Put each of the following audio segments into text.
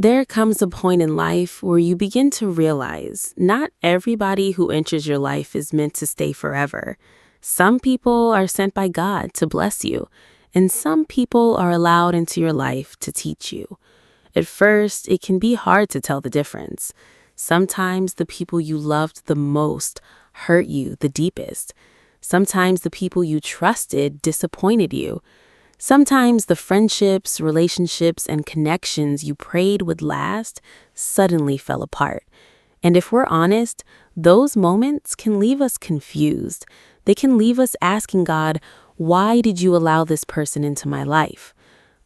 There comes a point in life where you begin to realize not everybody who enters your life is meant to stay forever. Some people are sent by God to bless you, and some people are allowed into your life to teach you. At first, it can be hard to tell the difference. Sometimes the people you loved the most hurt you the deepest. Sometimes the people you trusted disappointed you. Sometimes the friendships, relationships, and connections you prayed would last suddenly fell apart. And if we're honest, those moments can leave us confused. They can leave us asking God, why did you allow this person into my life?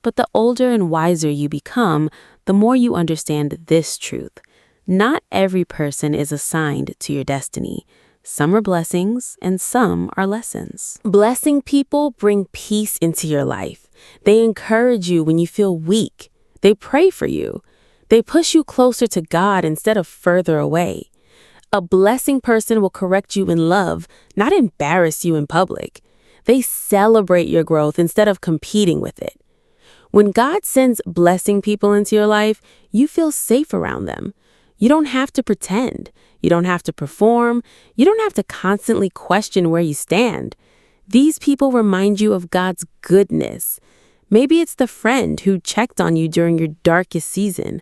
But the older and wiser you become, the more you understand this truth. Not every person is assigned to your destiny. Some are blessings and some are lessons. Blessing people bring peace into your life. They encourage you when you feel weak. They pray for you. They push you closer to God instead of further away. A blessing person will correct you in love, not embarrass you in public. They celebrate your growth instead of competing with it. When God sends blessing people into your life, you feel safe around them. You don't have to pretend. You don't have to perform. You don't have to constantly question where you stand. These people remind you of God's goodness. Maybe it's the friend who checked on you during your darkest season.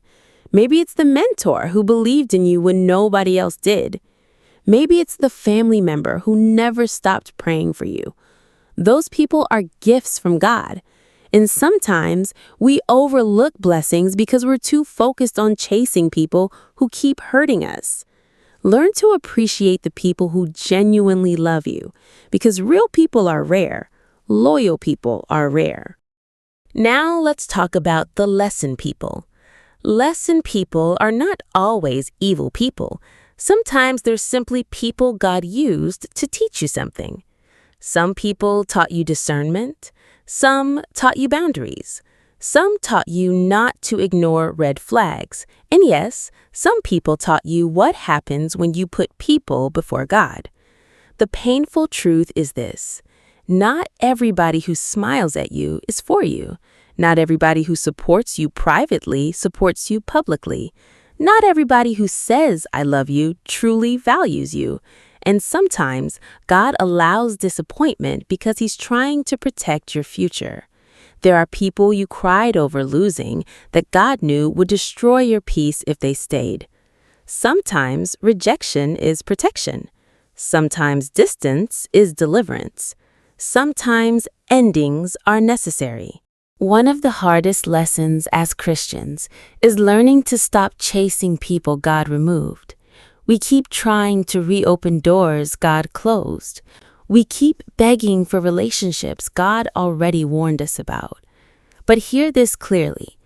Maybe it's the mentor who believed in you when nobody else did. Maybe it's the family member who never stopped praying for you. Those people are gifts from God. And sometimes we overlook blessings because we're too focused on chasing people who keep hurting us. Learn to appreciate the people who genuinely love you, because real people are rare. Loyal people are rare. Now let's talk about the lesson people. Lesson people are not always evil people. Sometimes they're simply people God used to teach you something. Some people taught you discernment. Some taught you boundaries. Some taught you not to ignore red flags. And yes, some people taught you what happens when you put people before God. The painful truth is this: not everybody who smiles at you is for you. Not everybody who supports you privately supports you publicly. Not everybody who says, "I love you," truly values you. And sometimes God allows disappointment because He's trying to protect your future. There are people you cried over losing that God knew would destroy your peace if they stayed. Sometimes rejection is protection. Sometimes distance is deliverance. Sometimes endings are necessary. One of the hardest lessons as Christians is learning to stop chasing people God removed. We keep trying to reopen doors God closed. We keep begging for relationships God already warned us about. But hear this clearly.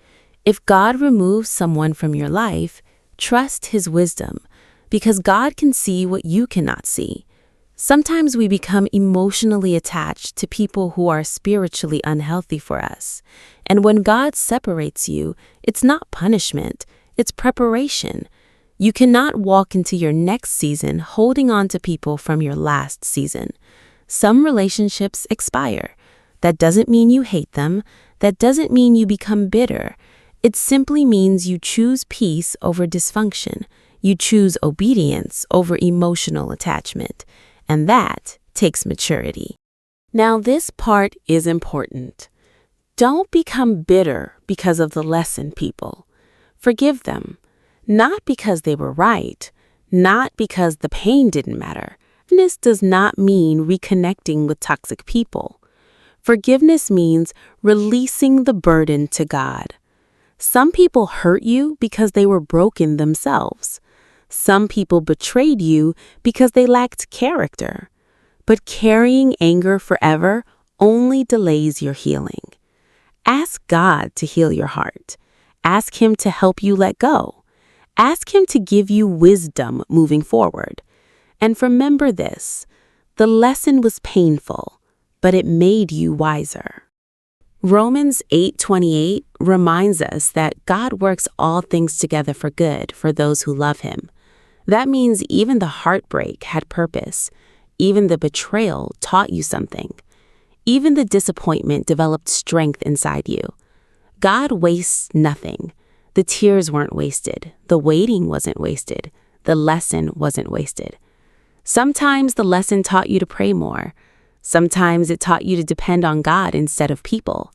If God removes someone from your life, trust His wisdom, because God can see what you cannot see. Sometimes we become emotionally attached to people who are spiritually unhealthy for us. And when God separates you, it's not punishment, it's preparation. You cannot walk into your next season holding on to people from your last season. Some relationships expire. That doesn't mean you hate them. That doesn't mean you become bitter. It simply means you choose peace over dysfunction. You choose obedience over emotional attachment. And that takes maturity. Now, this part is important. Don't become bitter because of the lesson people. Forgive them. Not because they were right, not because the pain didn't matter. Forgiveness does not mean reconnecting with toxic people. Forgiveness means releasing the burden to God. Some people hurt you because they were broken themselves. Some people betrayed you because they lacked character. But carrying anger forever only delays your healing. Ask God to heal your heart. Ask Him to help you let go. Ask Him to give you wisdom moving forward. And remember this: the lesson was painful, but it made you wiser. Romans 8:28 reminds us that God works all things together for good for those who love Him. That means even the heartbreak had purpose. Even the betrayal taught you something. Even the disappointment developed strength inside you. God wastes nothing. The tears weren't wasted. The waiting wasn't wasted. The lesson wasn't wasted. Sometimes the lesson taught you to pray more. Sometimes it taught you to depend on God instead of people.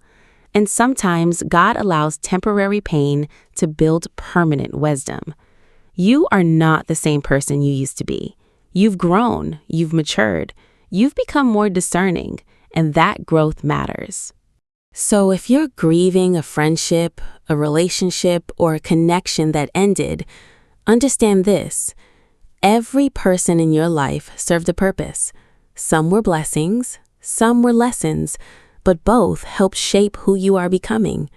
And sometimes God allows temporary pain to build permanent wisdom. You are not the same person you used to be. You've grown, you've matured, you've become more discerning, and that growth matters. So if you're grieving a friendship, a relationship, or a connection that ended, understand this. Every person in your life served a purpose. Some were blessings, some were lessons, but both help shape who you are becoming.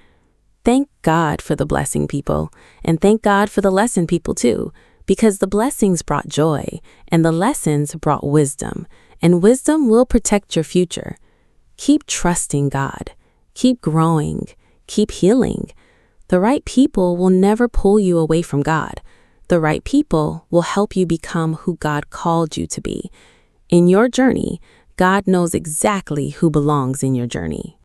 Thank God for the blessing people, and thank God for the lesson people too, because the blessings brought joy, and the lessons brought wisdom, and wisdom will protect your future. Keep trusting God. Keep growing. Keep healing. The right people will never pull you away from God. The right people will help you become who God called you to be. In your journey, God knows exactly who belongs in your journey.